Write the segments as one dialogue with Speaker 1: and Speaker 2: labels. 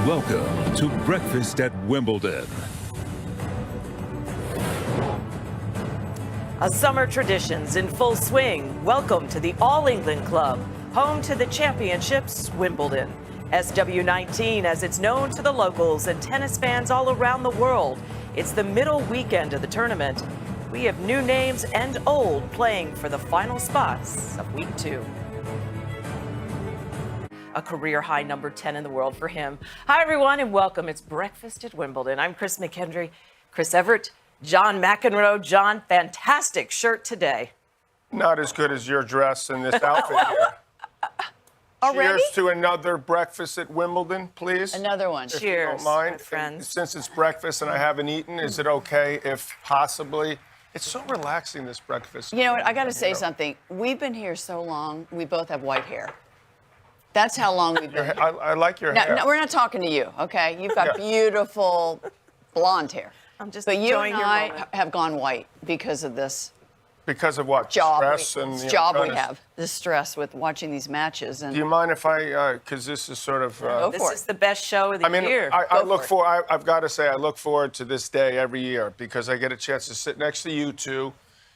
Speaker 1: Welcome to Breakfast at Wimbledon.
Speaker 2: A summer tradition's in full swing. Welcome to the All England Club, home to the championships, Wimbledon. SW19, as it's known to the locals and tennis fans all around the world. It's the middle weekend of the tournament. We have new names and old playing for the final spots of week 2. A career high number 10 in the world for him. Hi, everyone, and welcome. It's Breakfast at Wimbledon. I'm Chris McEnroe, Chris Everett, John McEnroe. John, fantastic shirt today.
Speaker 3: Not as good as your dress and this outfit here.
Speaker 4: Already?
Speaker 3: Cheers to another breakfast at Wimbledon, please.
Speaker 4: Another one.
Speaker 3: If
Speaker 2: Cheers,
Speaker 3: you don't mind.
Speaker 2: my friends.
Speaker 3: Since it's breakfast and I haven't eaten, is it okay if possibly... It's so relaxing, this breakfast.
Speaker 4: You know what? I got to say something. We've been here so long, we both have white hair. That's how long we've been here.
Speaker 3: I like your hair.
Speaker 4: No, we're not talking to you, okay? You've got beautiful blonde hair.
Speaker 2: I'm just
Speaker 4: But you
Speaker 2: enjoying
Speaker 4: and
Speaker 2: your
Speaker 4: I
Speaker 2: moment.
Speaker 4: have gone white because of this
Speaker 3: Because of what?
Speaker 4: job,
Speaker 3: Stress and
Speaker 4: this
Speaker 3: you know,
Speaker 4: job we
Speaker 3: trying to-
Speaker 4: have, this stress with watching these matches. And
Speaker 3: Do you mind if I, because this is sort of...
Speaker 4: Go
Speaker 2: This
Speaker 4: for
Speaker 2: is
Speaker 4: it.
Speaker 2: the best show of the year.
Speaker 3: I've got to say, I look forward to this day every year because I get a chance to sit next to you two.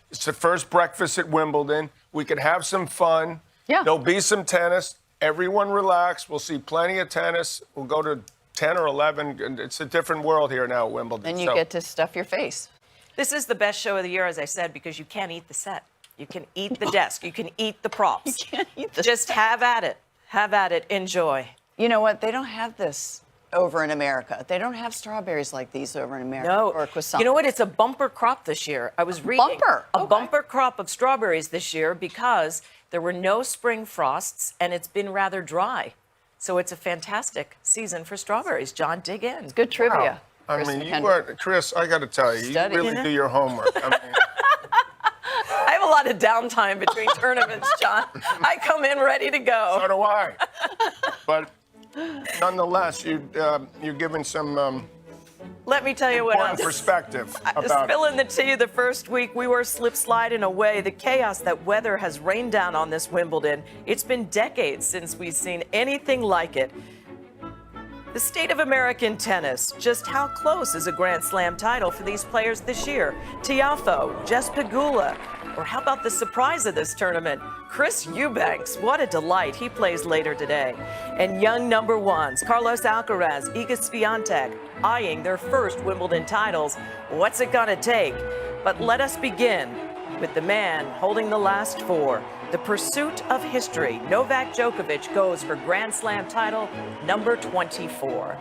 Speaker 3: It's the first breakfast at Wimbledon. We can have some fun.
Speaker 4: Yeah.
Speaker 3: There'll be some tennis. Everyone relax. We'll see plenty of tennis. We'll go to 10 or 11. And it's a different world here now at Wimbledon.
Speaker 4: then you get to stuff your face.
Speaker 2: This is the best show of the year, as I said, because you can't eat the set. You can eat the desk. You can eat the props.
Speaker 4: You can't eat the
Speaker 2: Just have at it. Have at it. Enjoy.
Speaker 4: You know what? They don't have this over in America. They don't have strawberries like these over in America.
Speaker 2: No.
Speaker 4: Or croissant.
Speaker 2: You know what? It's a bumper crop this year. I was reading.
Speaker 4: Bumper?
Speaker 2: A
Speaker 4: Okay.
Speaker 2: bumper crop of strawberries this year because there were no spring frosts and it's been rather dry. So it's a fantastic season for strawberries. John, dig in.
Speaker 4: Good trivia.
Speaker 3: I
Speaker 4: Chris
Speaker 3: mean, you
Speaker 4: McEnroe.
Speaker 3: were, Chris, I got to tell you,
Speaker 4: Study.
Speaker 3: you really do your homework. I mean,
Speaker 2: I have a lot of downtime between tournaments, John. I come in ready to
Speaker 3: so
Speaker 2: go.
Speaker 3: do I. But nonetheless, you're giving some
Speaker 2: Let me tell you what
Speaker 3: important
Speaker 2: else.
Speaker 3: perspective about it.
Speaker 2: Spilling the tea the first week, we were slip-sliding away. The chaos that weather has rained down on this Wimbledon. It's been decades since we've seen anything like it. The state of American tennis. Just how close is a Grand Slam title for these players this year? Tiafoe, Jess Pegula, or how about the surprise of this tournament? Chris Eubanks, what a delight. He plays later today. And young number ones, Carlos Alcaraz, Iga Swiatek, eyeing their first Wimbledon titles. What's it gonna take? But let us begin with the man holding the last 4. The pursuit of history. Novak Djokovic goes for Grand Slam title number 24.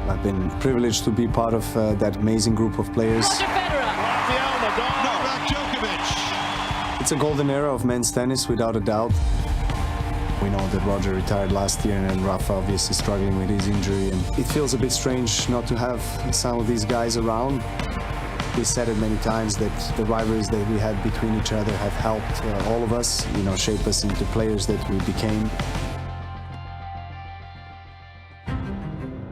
Speaker 5: I've been privileged to be part of that amazing group of players.
Speaker 6: Novak Djokovic.
Speaker 5: It's a golden era of men's tennis, without a doubt. We know that Roger retired last year, and then Rafa obviously struggling with his injury. And it feels a bit strange not to have some of these guys around. We said it many times that the rivalries that we had between each other have helped all of us, shape us into players that we became.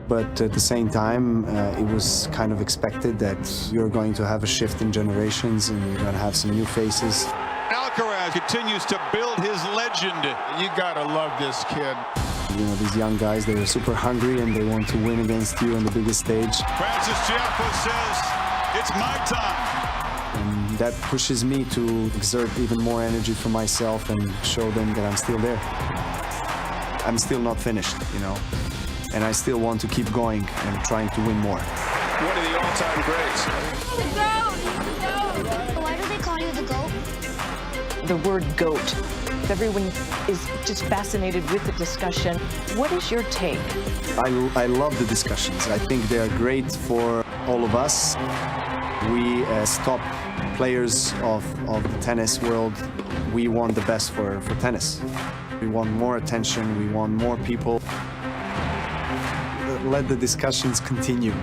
Speaker 5: But at the same time, it was kind of expected that you're going to have a shift in generations and you're going to have some new faces.
Speaker 6: Alcaraz continues to build his legend.
Speaker 3: You got to love this kid.
Speaker 5: These young guys, they're super hungry and they want to win against you on the biggest stage.
Speaker 6: Francis Tiafoe says, it's my time.
Speaker 5: And that pushes me to exert even more energy for myself and show them that I'm still there. I'm still not finished, and I still want to keep going and trying to win more.
Speaker 6: One of the all-time greats.
Speaker 7: The goat! Why do they call you the goat?
Speaker 2: The word GOAT. Everyone is just fascinated with the discussion. What is your take?
Speaker 5: I love the discussions. I think they are great for all of us. We, as top players of the tennis world, we want the best for tennis. We want more attention, we want more people. Let the discussions continue.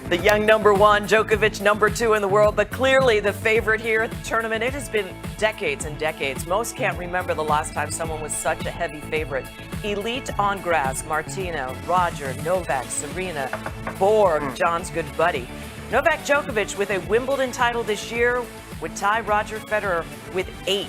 Speaker 2: The young number 1, Djokovic number 2 in the world, but clearly the favorite here at the tournament. It has been decades and decades. Most can't remember the last time someone was such a heavy favorite. Elite on grass, Martino, Roger, Novak, Serena, Borg, John's good buddy. Novak Djokovic with a Wimbledon title this year would tie Roger Federer with 8.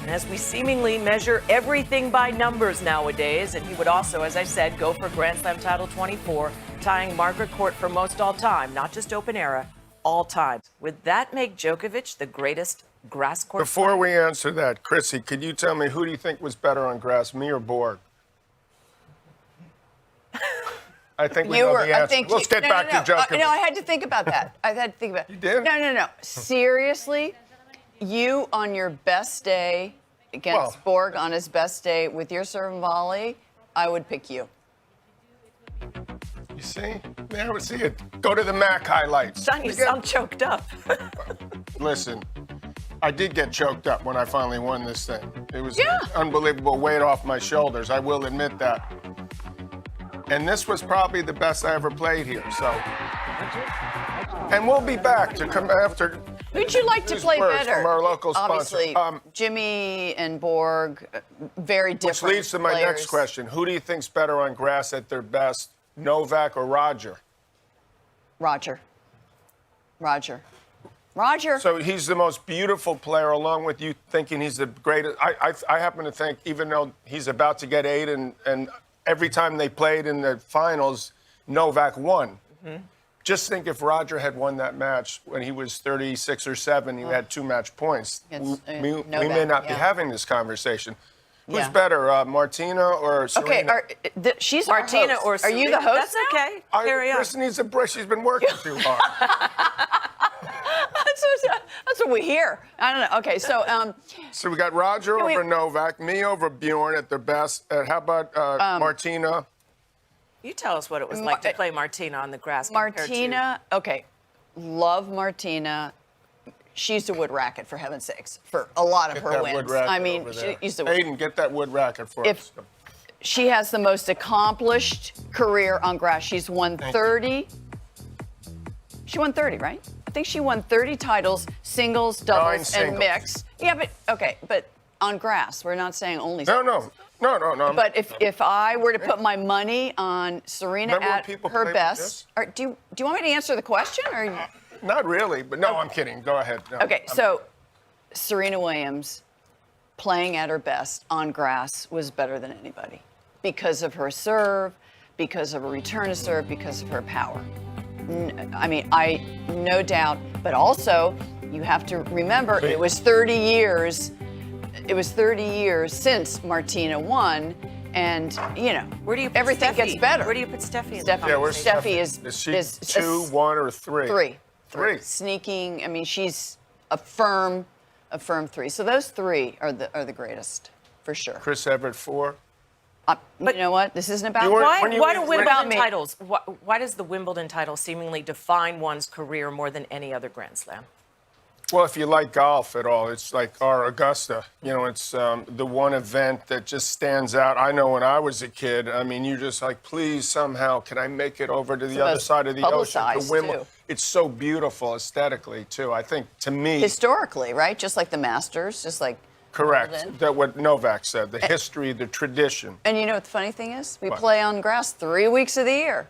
Speaker 2: And as we seemingly measure everything by numbers nowadays, and he would also, as I said, go for Grand Slam title 24, tying Margaret Court for most all time, not just open era, all time. Would that make Djokovic the greatest grass court
Speaker 3: Before
Speaker 2: player?
Speaker 3: we answer that, Chrissy, could you tell me who do you think was better on grass, me or Borg? I think we know the answer. Let's get back to Djokovic.
Speaker 4: No, I had to think about that. I had to think about it.
Speaker 3: You did?
Speaker 4: No. Seriously, you on your best day against Borg on his best day with your serve and volley, I would pick you.
Speaker 3: You see? There we see it. Go to the MAC highlights.
Speaker 2: Son, you sound choked up.
Speaker 3: Listen, I did get choked up when I finally won this thing. It was an unbelievable weight off my shoulders. I will admit that. And this was probably the best I ever played here. So, and we'll be back to come after.
Speaker 4: Who'd you like to play better?
Speaker 3: From our local
Speaker 4: Obviously,
Speaker 3: sponsor.
Speaker 4: Jimmy and Borg, very different.
Speaker 3: Which leads to my next question. Who do you think's better on grass at their best, Novak or Roger?
Speaker 4: Roger.
Speaker 3: So he's the most beautiful player, along with you thinking he's the greatest. I happen to think, even though he's about to get 8, and every time they played in the finals, Novak won. Mm-hmm. Just think if Roger had won that match when he was 36 or 7, he had 2 match points. We may not be having this conversation. Who's better, Martina or Serena?
Speaker 4: Okay, she's
Speaker 2: Martina
Speaker 4: our host.
Speaker 2: or Serena?
Speaker 4: Are you the host?
Speaker 2: That's okay. Carry on.
Speaker 3: Chris needs a break. She's been working too hard.
Speaker 4: That's what we hear. I don't know. Okay, so
Speaker 3: so we got Roger over Novak, me over Bjorn at their best. How about Martina?
Speaker 2: You tell us what it was like to play Martina on the grass.
Speaker 4: Martina, okay, love Martina. She used a wood racket, for heaven's sakes, for a lot of her wins. I mean, she used to.
Speaker 3: Aiden, get that wood racket for us.
Speaker 4: She has the most accomplished career on grass. She's won 30. She won 30, right? I think she won 30 titles, singles, doubles, and mixed. Yeah, but on grass. We're not saying only singles. No. But if I were to put my money on Serena at her best, do you want me to answer the question or?
Speaker 3: Not really, but no, I'm kidding. Go ahead. No,
Speaker 4: okay, so Serena Williams playing at her best on grass was better than anybody because of her serve, because of her return to serve, because of her power. I mean, no doubt, but also you have to remember it was 30 years. It was 30 years since Martina won, and
Speaker 2: where do you put
Speaker 4: everything
Speaker 2: Steffi?
Speaker 4: Gets better.
Speaker 2: Where do you put Steffi?
Speaker 3: Where's
Speaker 4: Steffi?
Speaker 3: Is she 2, 1, or 3?
Speaker 4: 3. Sneaking. I mean, she's a firm 3. So those 3 are the greatest for sure.
Speaker 3: Chris Everett 4.
Speaker 4: But you know what? This isn't about
Speaker 2: why do Wimbledon titles? Why does the Wimbledon title seemingly define one's career more than any other Grand Slam?
Speaker 3: Well, if you like golf at all, it's like our Augusta. It's the one event that just stands out. I know when I was a kid, I mean, you're just like, please, somehow, can I make it over to the other side of the ocean? To Wimbledon. It's so beautiful aesthetically, too. I think, to me...
Speaker 4: Historically, right? Just like the Masters, just like...
Speaker 3: Correct. That's what Novak said, the history, the tradition.
Speaker 4: And you know what the funny thing is? We play on grass 3 weeks of the year.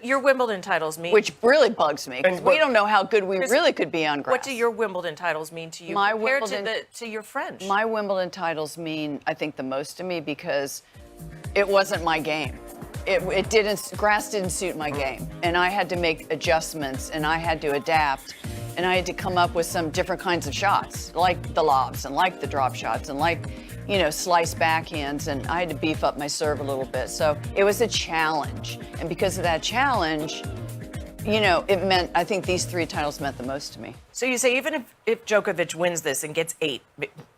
Speaker 2: Your Wimbledon titles mean...
Speaker 4: Which really bugs me, because we don't know how good we really could be on grass.
Speaker 2: What do your Wimbledon titles mean to you compared to your French?
Speaker 4: My Wimbledon titles mean, I think, the most to me because it wasn't my game. Grass didn't suit my game. And I had to make adjustments, and I had to adapt, and I had to come up with some different kinds of shots, like the lobs, and like the drop shots, and like, slice backhands, and I had to beef up my serve a little bit. So it was a challenge. And because of that challenge, it meant, I think these 3 titles meant the most to me.
Speaker 2: So you say even if Djokovic wins this and gets 8,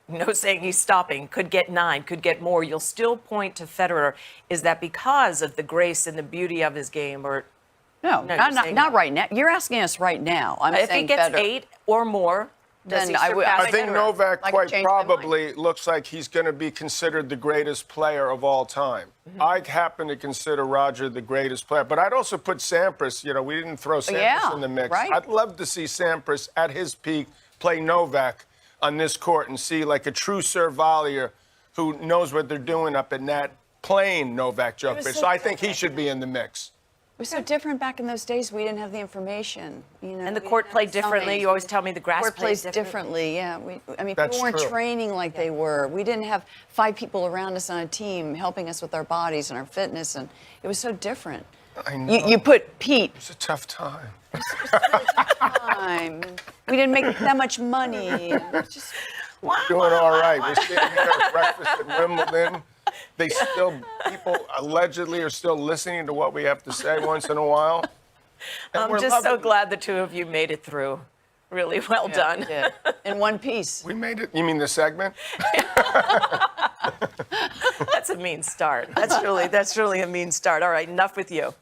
Speaker 2: no saying he's stopping, could get 9, could get more, you'll still point to Federer. Is that because of the grace and the beauty of his game, or?
Speaker 4: No, not right now. You're asking us right now.
Speaker 2: If he gets 8 or more,
Speaker 4: then
Speaker 3: I think Novak quite probably looks like he's going to be considered the greatest player of all time. Mm-hmm. I happen to consider Roger the greatest player, but I'd also put Sampras. We didn't throw Sampras in the mix.
Speaker 4: Right.
Speaker 3: I'd love to see Sampras at his peak play Novak on this court and see like a true serve volleyer who knows what they're doing up in that playing Novak Djokovic. So I think he should be in the mix.
Speaker 4: It was so different back in those days. We didn't have the information, you know.
Speaker 2: And the
Speaker 4: we
Speaker 2: court
Speaker 4: didn't have
Speaker 2: played differently.
Speaker 4: signs.
Speaker 2: You always tell me the grass
Speaker 4: Court
Speaker 2: plays
Speaker 4: plays differently. Yeah. I mean,
Speaker 3: That's
Speaker 4: people weren't
Speaker 3: true.
Speaker 4: training like they were. We didn't have 5 people around us on a team helping us with our bodies and our fitness, and it was so different.
Speaker 3: I know.
Speaker 4: You put Pete.
Speaker 3: It's a tough time.
Speaker 4: Time. We didn't make that much money. It's just,
Speaker 3: Doing all right. We're sitting here at breakfast at Wimbledon. People allegedly are still listening to what we have to say once in a while. And
Speaker 2: I'm
Speaker 3: we're
Speaker 2: just so
Speaker 3: loving it.
Speaker 2: glad the two of you made it through. Really well done.
Speaker 4: yeah, in one piece.
Speaker 3: We made it. You mean the segment?
Speaker 2: That's a mean start. That's really a mean start. All right, enough with you.